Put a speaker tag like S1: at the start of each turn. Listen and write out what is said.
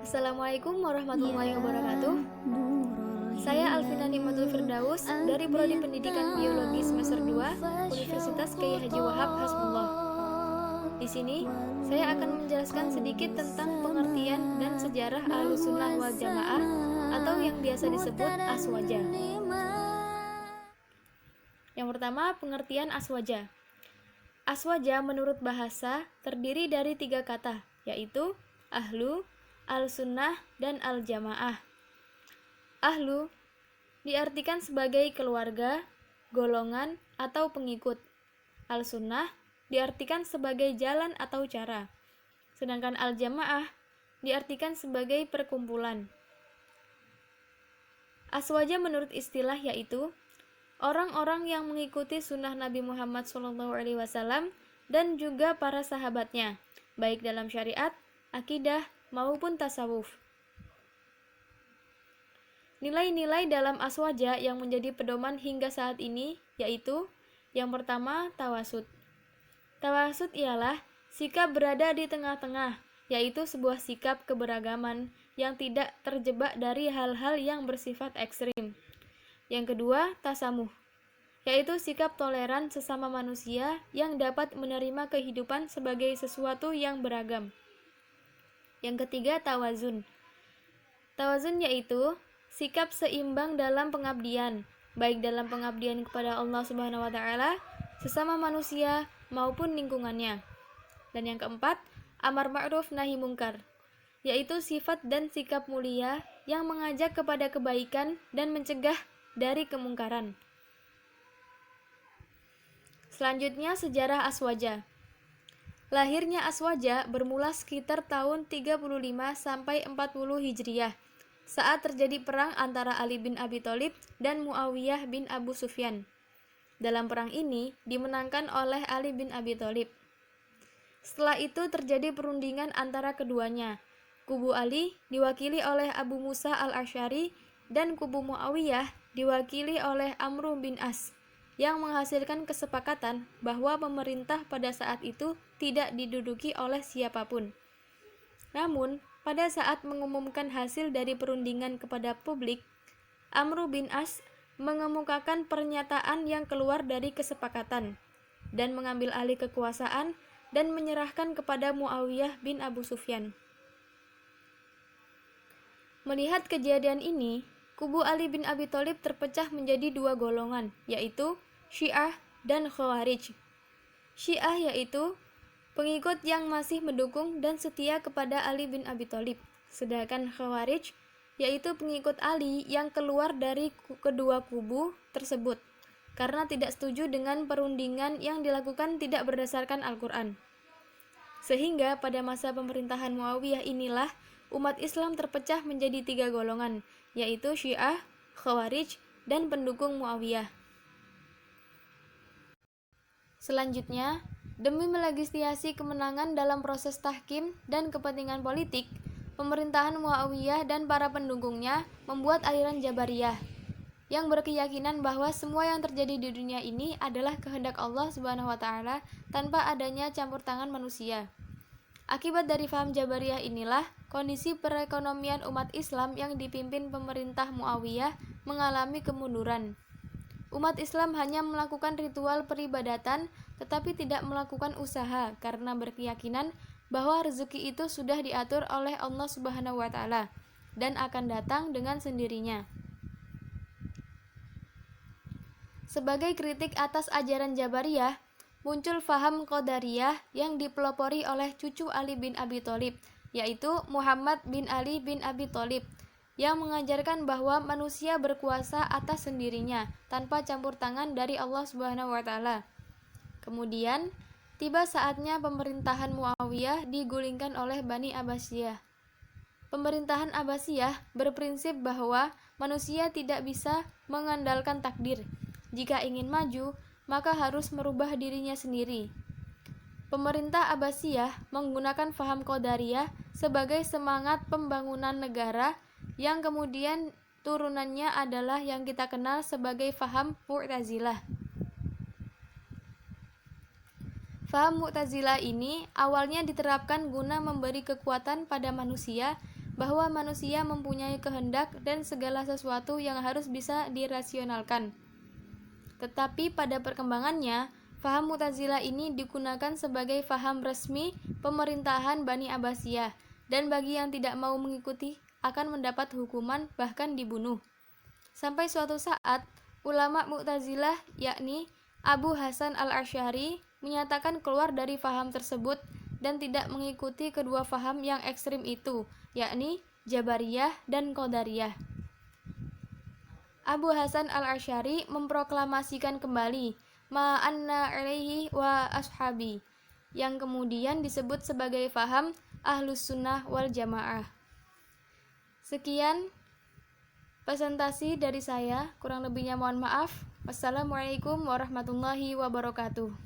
S1: Assalamualaikum warahmatullahi wabarakatuh. Saya Alvina Nikmatul Firdaus dari Prodi Pendidikan Biologi semester 2 Universitas Kyai Haji Wahab Hasbullah. Di sini saya akan menjelaskan sedikit tentang pengertian dan sejarah Ahlussunnah wal Jamaah atau yang biasa disebut aswaja. Yang pertama, pengertian aswaja. Aswaja menurut bahasa terdiri dari 3 kata, yaitu ahlu, al-sunnah, dan al-jamaah. Ahlu diartikan sebagai keluarga, golongan, atau pengikut. Al-sunnah diartikan sebagai jalan atau cara. Sedangkan al-jamaah diartikan sebagai perkumpulan. Aswaja menurut istilah yaitu orang-orang yang mengikuti sunnah Nabi Muhammad SAW dan juga para sahabatnya, baik dalam syariat, akidah, maupun tasawuf. Nilai-nilai dalam aswaja yang menjadi pedoman hingga saat ini yaitu yang pertama, tawasud. Tawasud ialah sikap berada di tengah-tengah, yaitu sebuah sikap keberagaman yang tidak terjebak dari hal-hal yang bersifat ekstrim. Yang kedua, tasamuh, yaitu sikap toleran sesama manusia yang dapat menerima kehidupan sebagai sesuatu yang beragam. Yang ketiga, tawazun. Tawazun yaitu sikap seimbang dalam pengabdian, baik dalam pengabdian kepada Allah Subhanahu wa taala, sesama manusia maupun lingkungannya. Dan yang keempat, amar ma'ruf nahi mungkar, yaitu sifat dan sikap mulia yang mengajak kepada kebaikan dan mencegah dari kemungkaran. Selanjutnya, sejarah aswaja. Lahirnya aswaja bermula sekitar tahun 35 sampai 40 Hijriah saat terjadi perang antara Ali bin Abi Thalib dan Muawiyah bin Abu Sufyan. Dalam perang ini dimenangkan oleh Ali bin Abi Thalib. Setelah itu terjadi perundingan antara keduanya. Kubu Ali diwakili oleh Abu Musa al-Asy'ari dan kubu Muawiyah diwakili oleh Amr bin As, yang menghasilkan kesepakatan bahwa pemerintah pada saat itu tidak diduduki oleh siapapun. Namun, pada saat mengumumkan hasil dari perundingan kepada publik, Amr bin As mengemukakan pernyataan yang keluar dari kesepakatan dan mengambil alih kekuasaan dan menyerahkan kepada Muawiyah bin Abu Sufyan. Melihat kejadian ini, kubu Ali bin Abi Thalib terpecah menjadi 2 golongan, yaitu Syiah dan Khawarij. Syiah yaitu pengikut yang masih mendukung dan setia kepada Ali bin Abi Thalib, sedangkan Khawarij yaitu pengikut Ali yang keluar dari kedua kubu tersebut karena tidak setuju dengan perundingan yang dilakukan tidak berdasarkan Al-Quran. Sehingga pada masa pemerintahan Muawiyah inilah umat Islam terpecah menjadi 3 golongan, yaitu Syiah, Khawarij, dan pendukung Muawiyah. Selanjutnya, demi melegitimasi kemenangan dalam proses tahkim dan kepentingan politik, pemerintahan Muawiyah dan para pendukungnya membuat aliran Jabariyah yang berkeyakinan bahwa semua yang terjadi di dunia ini adalah kehendak Allah Subhanahu wa taala tanpa adanya campur tangan manusia. Akibat dari faham Jabariyah inilah kondisi perekonomian umat Islam yang dipimpin pemerintah Muawiyah mengalami kemunduran. Umat Islam hanya melakukan ritual peribadatan tetapi tidak melakukan usaha karena berkeyakinan bahwa rezeki itu sudah diatur oleh Allah Subhanahu wa taala dan akan datang dengan sendirinya. Sebagai kritik atas ajaran Jabariyah, muncul faham Qadariyah yang dipelopori oleh cucu Ali bin Abi Thalib, yaitu Muhammad bin Ali bin Abi Thalib, yang mengajarkan bahwa manusia berkuasa atas sendirinya tanpa campur tangan dari Allah Subhanahu wa taala. Kemudian, tiba saatnya pemerintahan Muawiyah digulingkan oleh Bani Abbasiyah. Pemerintahan Abbasiyah berprinsip bahwa manusia tidak bisa mengandalkan takdir. Jika ingin maju, maka harus merubah dirinya sendiri. Pemerintah Abbasiyah menggunakan faham Qadariyah sebagai semangat pembangunan negara yang kemudian turunannya adalah yang kita kenal sebagai faham Mu'tazilah. Faham Mu'tazilah ini awalnya diterapkan guna memberi kekuatan pada manusia bahwa manusia mempunyai kehendak dan segala sesuatu yang harus bisa dirasionalkan. Tetapi pada perkembangannya, faham Mu'tazilah ini digunakan sebagai faham resmi pemerintahan Bani Abbasiyah, dan bagi yang tidak mau mengikuti akan mendapat hukuman bahkan dibunuh. Sampai suatu saat, ulama Mu'tazilah yakni Abu Hasan al-Asy'ari menyatakan keluar dari faham tersebut dan tidak mengikuti kedua faham yang ekstrim itu, yakni Jabariyah dan Qadariyah. Abu Hasan al-Asy'ari memproklamasikan kembali ma'anna alaihi wa ashabi, yang kemudian disebut sebagai faham Ahlus Sunnah wal Jamaah. Sekian presentasi dari saya, kurang lebihnya mohon maaf. Wassalamualaikum warahmatullahi wabarakatuh.